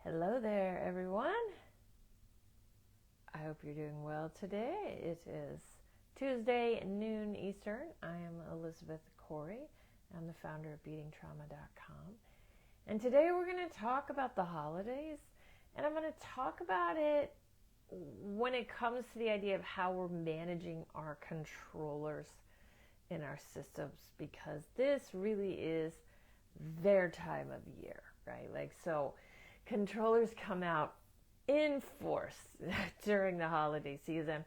Hello there, everyone. I hope you're doing well today. It is Tuesday, noon Eastern. I am Elizabeth Corey. I'm the founder of BeatingTrauma.com. And today we're going to talk about the holidays. And I'm going to talk about it when it comes to the idea of how we're managing our controllers in our systems, because this really is their time of year, right? So controllers come out in force during the holiday season.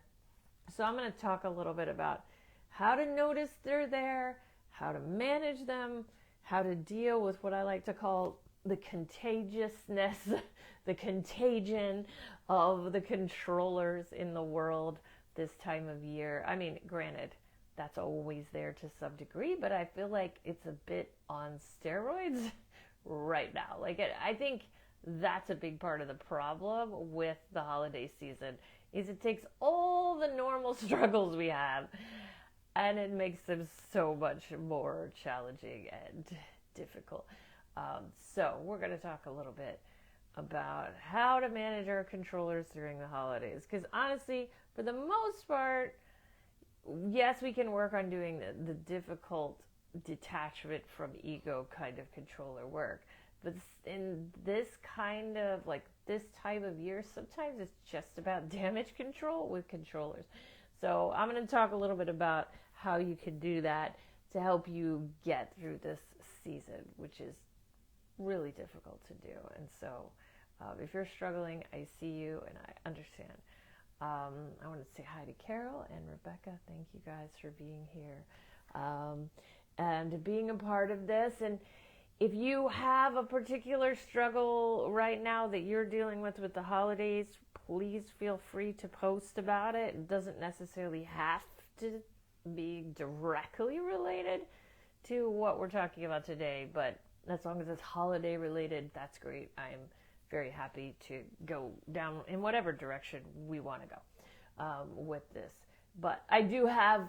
So I'm going to talk a little bit about how to notice they're there, how to manage them, how to deal with what I like to call the contagiousness, the contagion of the controllers in the world this time of year. I mean, granted, that's always there to some degree, but I feel like it's a bit on steroids right now. I think that's a big part of the problem with the holiday season is it takes all the normal struggles we have and it makes them so much more challenging and difficult. So we're going to talk a little bit about how to manage our controllers during the holidays, because honestly, for the most part, yes, we can work on doing the difficult detachment from ego kind of controller work. But in this kind of this time of year, sometimes it's just about damage control with controllers. So I'm going to talk a little bit about how you can do that to help you get through this season, which is really difficult to do. And so if you're struggling, I see you and I understand. I want to say hi to Carol and Rebecca. Thank you guys for being here and being a part of this. And if you have a particular struggle right now that you're dealing with the holidays, please feel free to post about it. It doesn't necessarily have to be directly related to what we're talking about today, but as long as it's holiday related, that's great. I'm very happy to go down in whatever direction we want to go with this. But I do have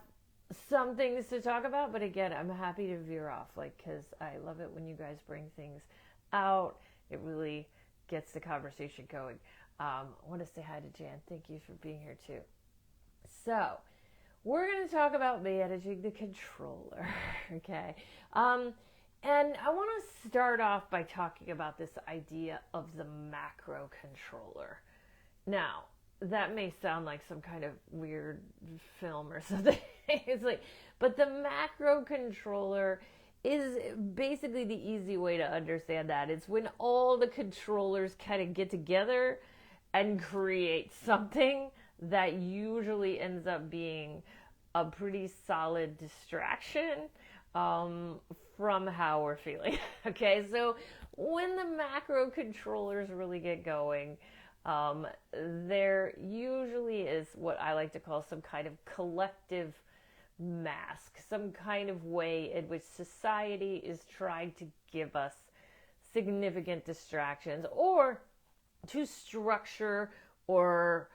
some things to talk about, but again, I'm happy to veer off, because I love it when you guys bring things out. It really gets the conversation going. I want to say hi to Jan. Thank you for being here too. So we're going to talk about managing the controller, okay? And I want to start off by talking about this idea of the macro controller. Now, that may sound like some kind of weird film or something. But the macro controller is basically the easy way to understand that. It's when all the controllers kind of get together and create something that usually ends up being a pretty solid distraction from how we're feeling. Okay, so when the macro controllers really get going, there usually is what I like to call some kind of collective mask, some kind of way in which society is trying to give us significant distractions or to structure or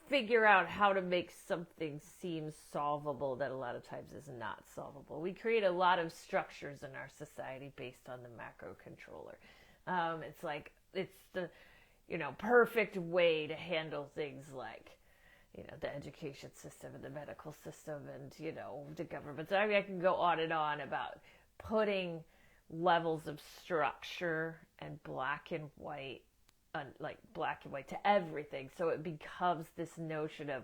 figure out how to make something seem solvable that a lot of times is not solvable. We create a lot of structures in our society based on the macro controller. It's the perfect way to handle things like the education system and the medical system and the government. So, I can go on and on about putting levels of structure and black and white to everything, so it becomes this notion of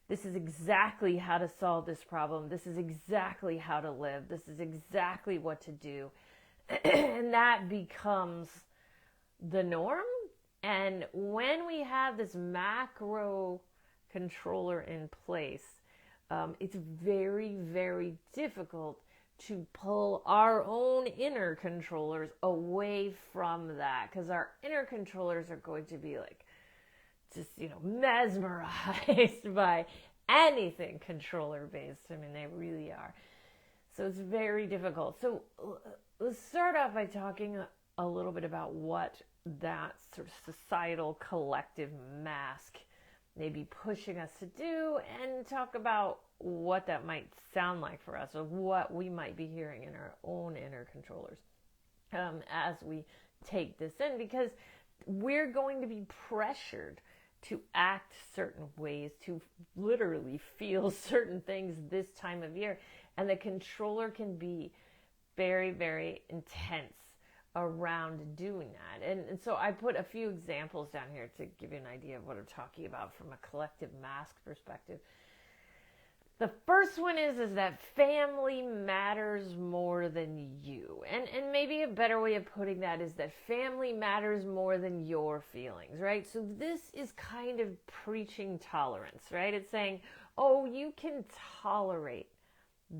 this is exactly how to solve this problem, this is exactly how to live, this is exactly what to do, and that becomes the norm. And when we have this macro controller in place, it's very, very difficult to pull our own inner controllers away from that, because our inner controllers are going to be mesmerized by anything controller based. I mean, they really are. So it's very difficult. So let's start off by talking a little bit about what that sort of societal collective mask may be pushing us to do, and talk about what that might sound like for us, or what we might be hearing in our own inner controllers. as we take this in, because we're going to be pressured to act certain ways, to literally feel certain things this time of year. And the controller can be very, very intense around doing that. And so I put a few examples down here to give you an idea of what I'm talking about from a collective mask perspective. The first one is that family matters more than you. And maybe a better way of putting that is that family matters more than your feelings, right? So this is kind of preaching tolerance, right? It's saying, oh, you can tolerate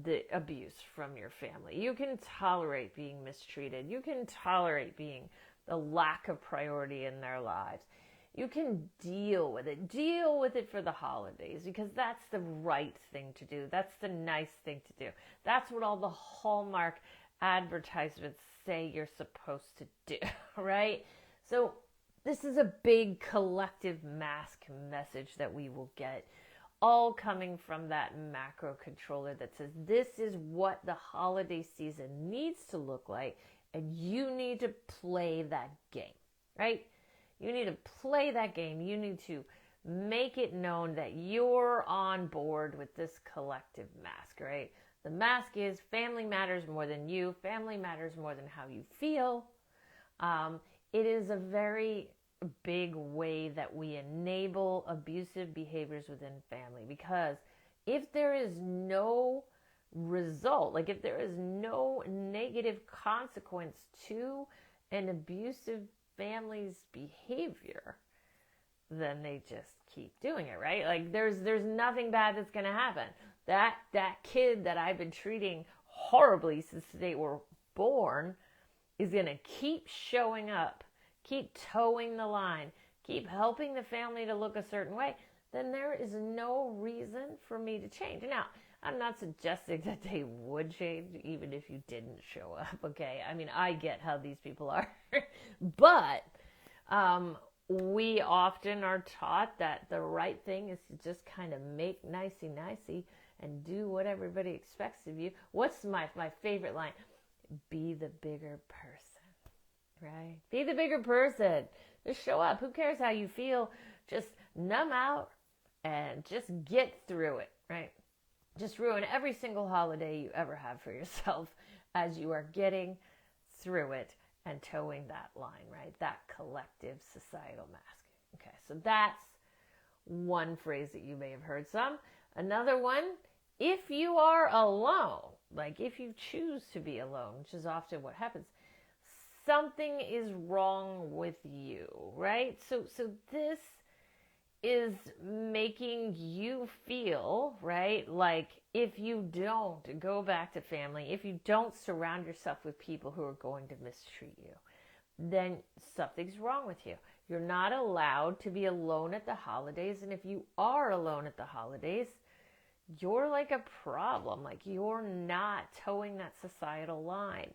the abuse from your family. You can tolerate being mistreated. You can tolerate being the lack of priority in their lives. You can deal with it. Deal with it for the holidays, because that's the right thing to do. That's the nice thing to do. That's what all the Hallmark advertisements say you're supposed to do, right? So this is a big collective mask message that we will get, all coming from that macro controller that says this is what the holiday season needs to look like, and you need to play that game, right? You need to play that game. You need to make it known that you're on board with this collective mask, right? The mask is family matters more than you. Family matters more than how you feel. It is a very big way that we enable abusive behaviors within family, because if there is no result, like if there is no negative consequence to an abusive family's behavior, then they just keep doing it, right? Like there's nothing bad that's going to happen. That kid that I've been treating horribly since they were born is going to keep showing up, keep towing the line, keep helping the family to look a certain way. Then there is no reason for me to change. Now, I'm not suggesting that they would change even if you didn't show up, okay? I mean, I get how these people are. But we often are taught that the right thing is to just kind of make nicey-nicey and do what everybody expects of you. What's my favorite line? Be the bigger person, right? Be the bigger person. Just show up. Who cares how you feel? Just numb out and just get through it, right? Just ruin every single holiday you ever have for yourself as you are getting through it and towing that line, right? That collective societal mask. Okay, so that's one phrase that you may have heard some. Another one, if you are alone, like if you choose to be alone, which is often what happens, something is wrong with you, right? So this is making you feel, right, like if you don't go back to family, if you don't surround yourself with people who are going to mistreat you, then something's wrong with you. You're not allowed to be alone at the holidays, and if you are alone at the holidays, you're like a problem. Like you're not towing that societal line.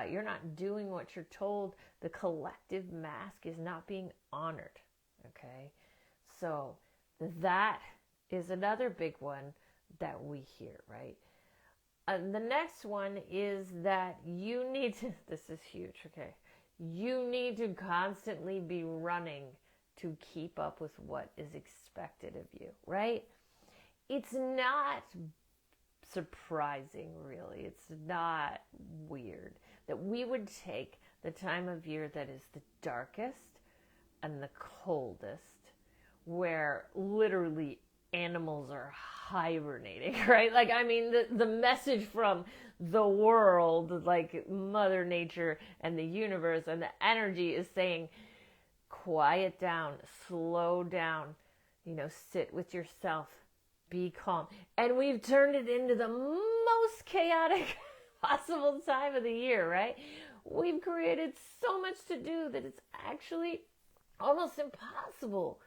You're not doing what you're told. The collective mask is not being honored, okay? So that is another big one that we hear, right? The next one is that you need to, this is huge, okay? You need to constantly be running to keep up with what is expected of you, right? It's not surprising, really. It's not weird that we would take the time of year that is the darkest and the coldest, where literally animals are hibernating, right? Like, I mean, the message from the world, like Mother Nature and the universe and the energy is saying, quiet down, slow down, sit with yourself, be calm. And we've turned it into the most chaotic possible time of the year, right? We've created so much to do that it's actually almost impossible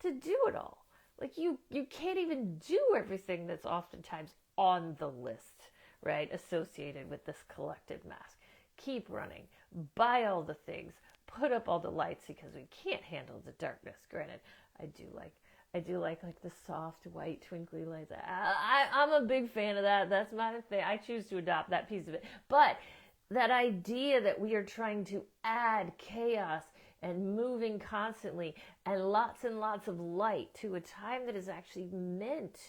to do it all. Like you can't even do everything that's oftentimes on the list, right? Associated with this collective mask. Keep running, buy all the things, put up all the lights because we can't handle the darkness. Granted, I do like the soft white twinkly lights. I'm a big fan of that. That's my thing. I choose to adopt that piece of it. But that idea that we are trying to add chaos and moving constantly and lots of light to a time that is actually meant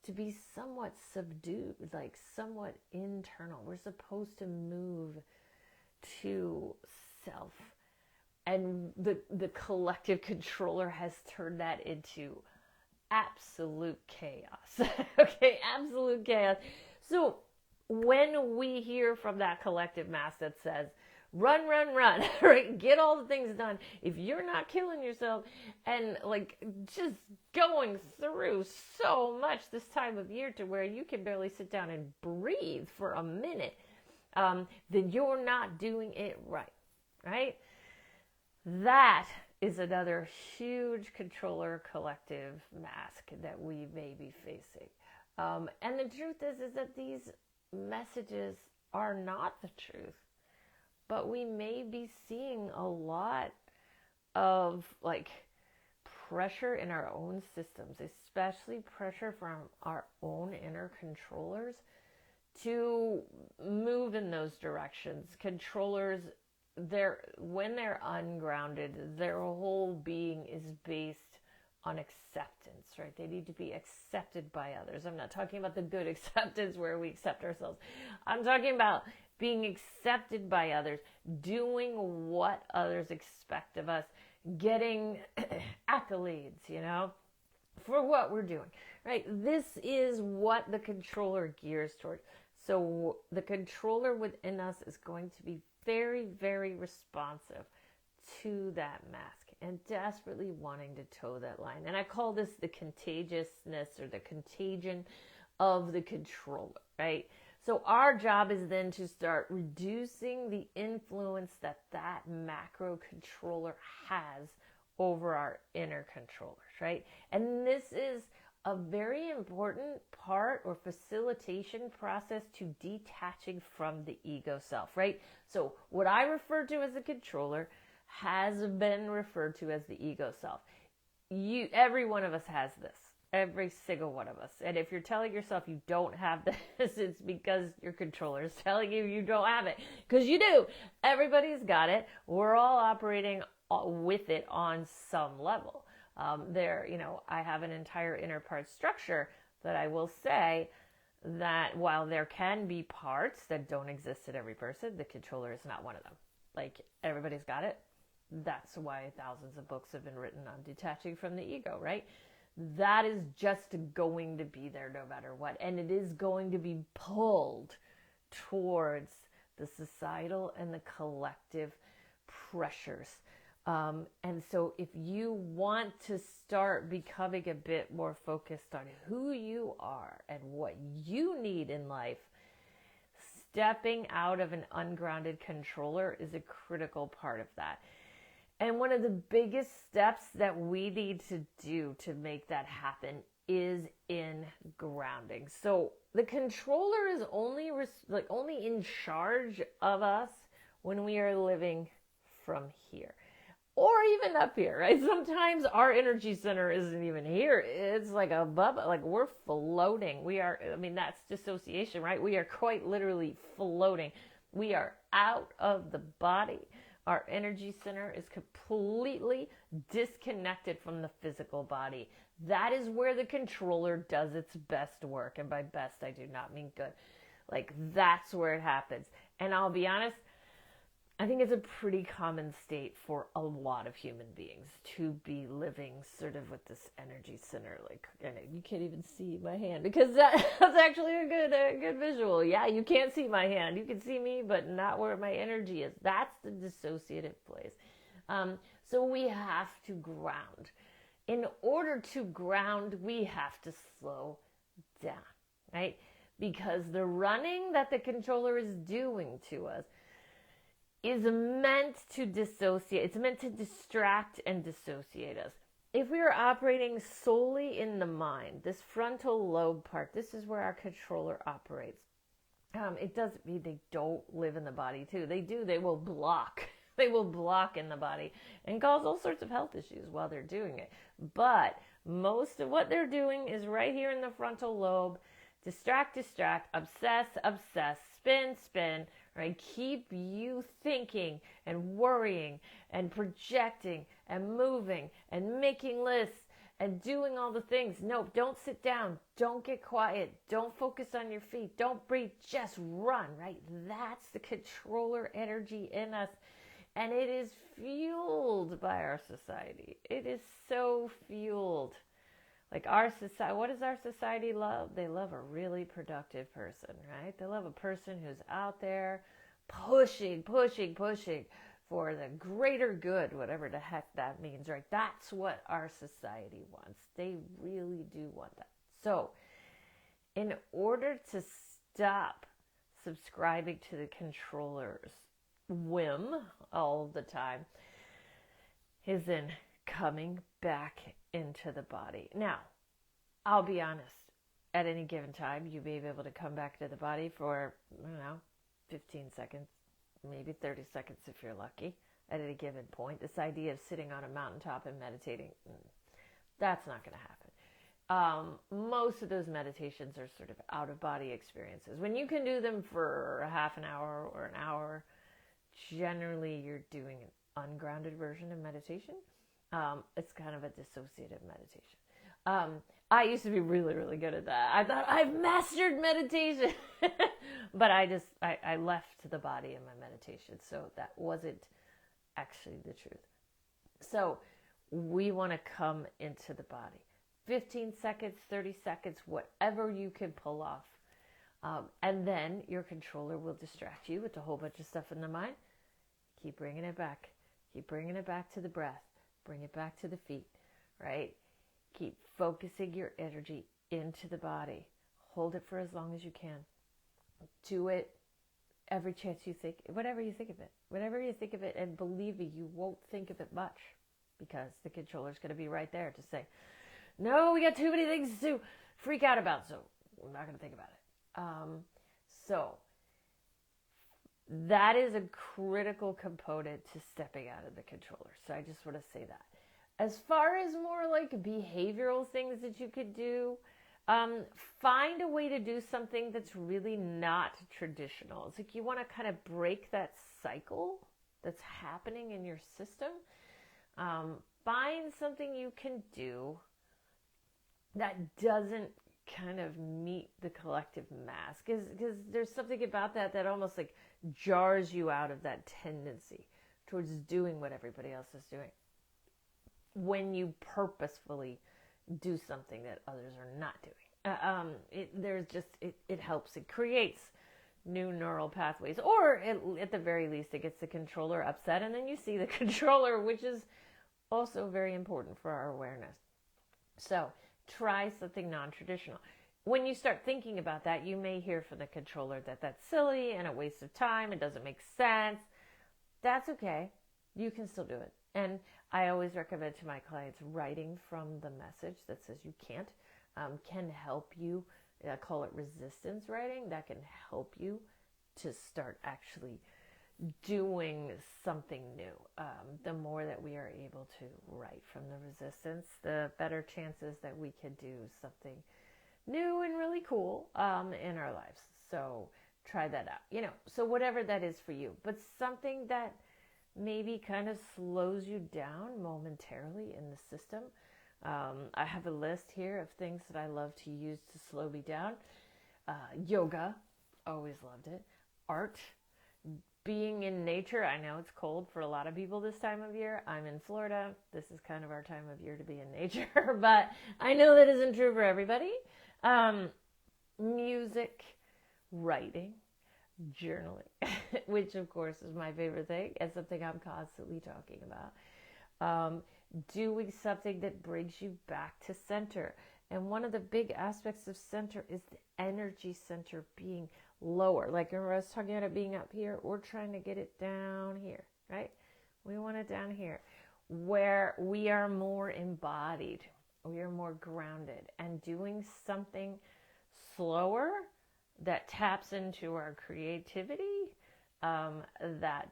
to be somewhat subdued, like somewhat internal. We're supposed to move to self. And the collective controller has turned that into absolute chaos. Okay, absolute chaos. So when we hear from that collective mass that says, run, right? Get all the things done. If you're not killing yourself and like just going through so much this time of year to where you can barely sit down and breathe for a minute, then you're not doing it right? That is another huge controller collective mask that we may be facing. And the truth is that these messages are not the truth. But we may be seeing a lot of like pressure in our own systems, especially pressure from our own inner controllers to move in those directions. Controllers, when they're ungrounded, their whole being is based on acceptance, right? They need to be accepted by others. I'm not talking about the good acceptance where we accept ourselves. I'm talking about being accepted by others, doing what others expect of us, getting accolades, for what we're doing, right? This is what the controller gears toward. So the controller within us is going to be very, very responsive to that mask and desperately wanting to toe that line. And I call this the contagiousness or the contagion of the controller, right? So our job is then to start reducing the influence that macro controller has over our inner controllers, right? And this is a very important part or facilitation process to detaching from the ego self, right? So what I refer to as a controller has been referred to as the ego self. Every one of us has this. Every single one of us. And if you're telling yourself you don't have this, it's because your controller is telling you you don't have it. Because you do. Everybody's got it. We're all operating with it on some level. I have an entire inner part structure that I will say that while there can be parts that don't exist in every person, the controller is not one of them. Like, everybody's got it. That's why thousands of books have been written on detaching from the ego, right? That is just going to be there no matter what. And it is going to be pulled towards the societal and the collective pressures. And so if you want to start becoming a bit more focused on who you are and what you need in life, stepping out of an ungrounded controller is a critical part of that. And one of the biggest steps that we need to do to make that happen is in grounding. So the controller is only in charge of us when we are living from here. Or even up here, right? Sometimes our energy center isn't even here. It's like above, like we're floating. That's dissociation, right? We are quite literally floating. We are out of the body. Our energy center is completely disconnected from the physical body. That is where the controller does its best work. And by best, I do not mean good. Like, that's where it happens. And I'll be honest, I think it's a pretty common state for a lot of human beings to be living sort of with this energy center. Like, you can't even see my hand because that's actually a good visual. Yeah, you can't see my hand. You can see me, but not where my energy is. That's the dissociative place. So we have to ground. In order to ground, we have to slow down, right? Because the running that the controller is doing to us is meant to dissociate. It's meant to distract and dissociate us. If we are operating solely in the mind, this frontal lobe part, this is where our controller operates. It doesn't mean they don't live in the body too. They do. They will block. They will block in the body and cause all sorts of health issues while they're doing it. But most of what they're doing is right here in the frontal lobe. Distract, obsess, spin, right? Keep you thinking and worrying and projecting and moving and making lists and doing all the things. No, don't sit down. Don't get quiet. Don't focus on your feet. Don't breathe. Just run, right? That's the controller energy in us. And it is fueled by our society. It is so fueled. Like our society, what does our society love? They love a really productive person, right? They love a person who's out there pushing for the greater good, whatever the heck that means, right? That's what our society wants. They really do want that. So, in order to stop subscribing to the controller's whim all the time, is in coming back into the body. Now, I'll be honest, at any given time, you may be able to come back to the body for, 15 seconds, maybe 30 seconds if you're lucky, at any given point. This idea of sitting on a mountaintop and meditating, that's not going to happen. Most of those meditations are sort of out-of-body experiences. When you can do them for a half an hour or an hour, generally you're doing an ungrounded version of meditation. It's kind of a dissociative meditation. I used to be really, really good at that. I thought I've mastered meditation, but I left the body in my meditation. So that wasn't actually the truth. So we want to come into the body. 15 seconds, 30 seconds, whatever you can pull off. And then your controller will distract you with a whole bunch of stuff in the mind. Keep bringing it back. Keep bringing it back to the breath. Bring it back to the feet, right? Keep focusing your energy into the body. Hold it for as long as you can. Do it every chance you think, whatever you think of it. Whatever you think of it, and believe me, you won't think of it much because the controller's going to be right there to say, no, we got too many things to freak out about, so we're not going to think about it. So that is a critical component to stepping out of the controller. So I just want to say that. As far as more like behavioral things that you could do, find a way to do something that's really not traditional. It's like you want to kind of break that cycle that's happening in your system. Find something you can do that doesn't kind of meet the collective mass, because there's something about that almost like jars you out of that tendency towards doing what everybody else is doing when you purposefully do something that others are not doing. It helps. It creates new neural pathways, or at the very least it gets the controller upset, and then you see the controller, which is also very important for our awareness. So try something non-traditional. When you start thinking about that, you may hear from the controller that that's silly and a waste of time. It doesn't make sense. That's okay. You can still do it. And I always recommend to my clients writing from the message that says you can't can help you. I call it resistance writing. That can help you to start actually doing something new. The more that we are able to write from the resistance, the better chances that we can do something new and really cool in our lives. So try that out. So whatever that is for you, but something that maybe kind of slows you down momentarily in the system. I have a list here of things that I love to use to slow me down. Yoga, always loved it. Art, being in nature. I know it's cold for a lot of people this time of year. I'm in Florida. This is kind of our time of year to be in nature, but I know that isn't true for everybody. Music, writing, journaling, which of course is my favorite thing and something I'm constantly talking about. Doing something that brings you back to center. And one of the big aspects of center is the energy center being lower. Like remember I was talking about it being up here, we're trying to get it down here, right? We want it down here where we are more embodied, we are more grounded, and doing something slower that taps into our creativity, that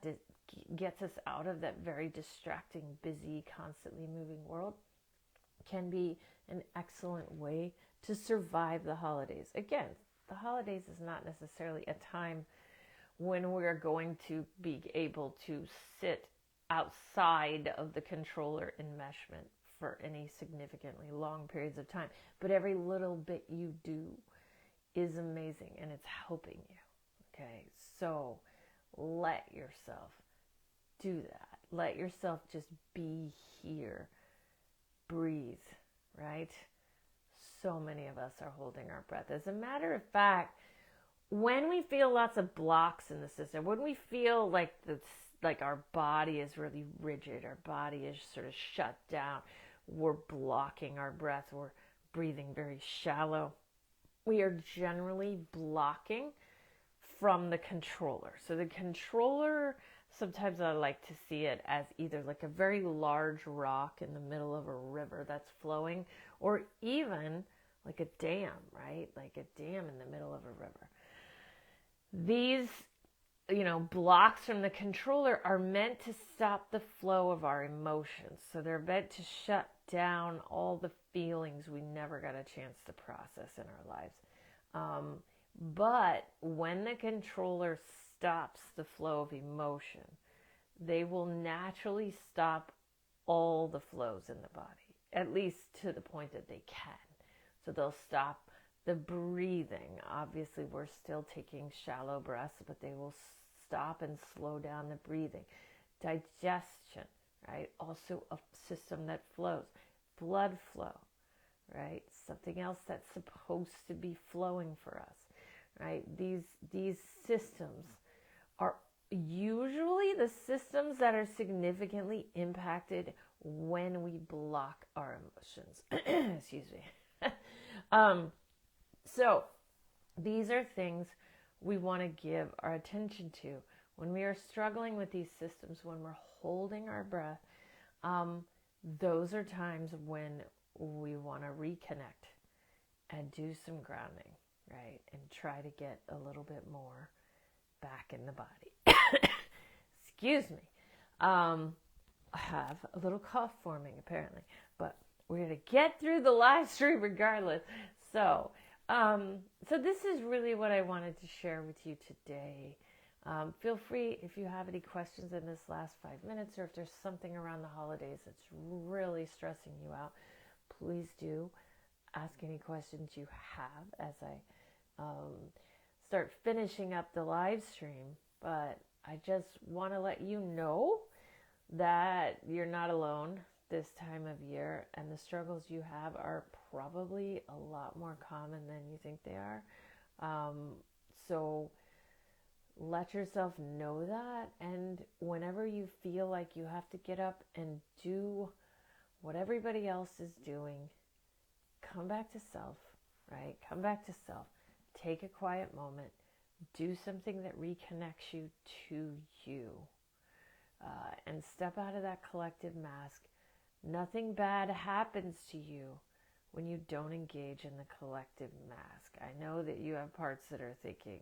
gets us out of that very distracting, busy, constantly moving world, can be an excellent way to survive the holidays. Again, the holidays is not necessarily a time when we're going to be able to sit outside of the controller enmeshment for any significantly long periods of time. But every little bit you do is amazing and it's helping you. Okay, so let yourself do that. Let yourself just be here. Breathe, right? So many of us are holding our breath. As a matter of fact, when we feel lots of blocks in the system, when we feel like our body is really rigid, our body is sort of shut down, we're blocking our breath, we're breathing very shallow, we are generally blocking from the controller. So the controller, sometimes I like to see it as either like a very large rock in the middle of a river that's flowing, or even like a dam, right? Like a dam in the middle of a river. These, blocks from the controller are meant to stop the flow of our emotions. So they're meant to shut down all the feelings we never got a chance to process in our lives. But when the controller stops the flow of emotion, they will naturally stop all the flows in the body, at least to the point that they can. So they'll stop the breathing. Obviously, we're still taking shallow breaths, but they will stop and slow down the breathing. Digestion, right? Also a system that flows. Blood flow, right? Something else that's supposed to be flowing for us, right? These systems are usually the systems that are significantly impacted when we block our emotions. Excuse me. So these are things we want to give our attention to when we are struggling with these systems, when we're holding our breath. Those are times when we want to reconnect and do some grounding, right? And try to get a little bit more back in the body. Excuse me. I have a little cough forming apparently, but we're going to get through the live stream regardless. So this is really what I wanted to share with you today. Feel free, if you have any questions in this last 5 minutes, or if there's something around the holidays that's really stressing you out, please do ask any questions you have as I start finishing up the live stream. But I just want to let you know that you're not alone this time of year, and the struggles you have are probably a lot more common than you think they are. So let yourself know that, and whenever you feel like you have to get up and do what everybody else is doing, come back to self, right? Come back to self. Take a quiet moment. Do something that reconnects you to you. And step out of that collective mask. Nothing bad happens to you when you don't engage in the collective mask. I know that you have parts that are thinking,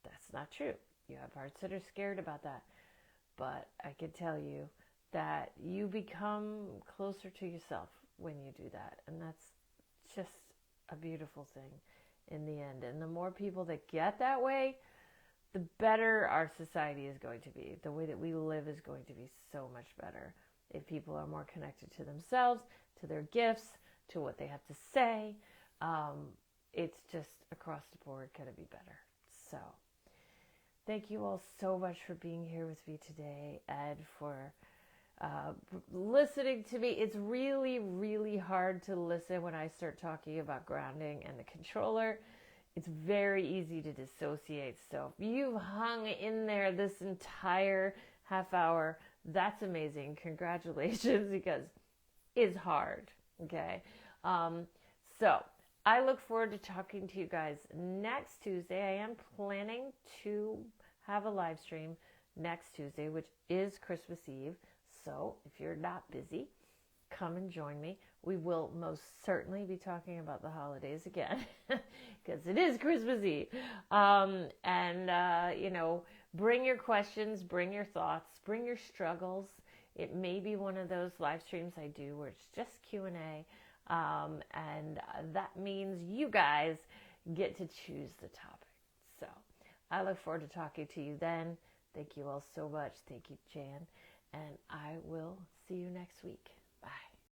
that's not true. You have parts that are scared about that. But I can tell you that you become closer to yourself when you do that. And that's just a beautiful thing in the end. And the more people that get that way, the better our society is going to be. The way that we live is going to be so much better. If people are more connected to themselves, to their gifts, to what they have to say, it's just across the board going to be better. So thank you all so much for being here with me today and for listening to me. It's really, really hard to listen when I start talking about grounding and the controller. It's very easy to dissociate. So if you've hung in there this entire half hour, that's amazing. Congratulations, because it's hard. Okay. So I look forward to talking to you guys next Tuesday. I am planning to have a live stream next Tuesday, which is Christmas Eve. So if you're not busy, come and join me. We will most certainly be talking about the holidays again because it is Christmas Eve. Bring your questions, bring your thoughts, bring your struggles. It may be one of those live streams I do where it's just Q&A. And that means you guys get to choose the topic. So I look forward to talking to you then. Thank you all so much. Thank you, Jan. And I will see you next week.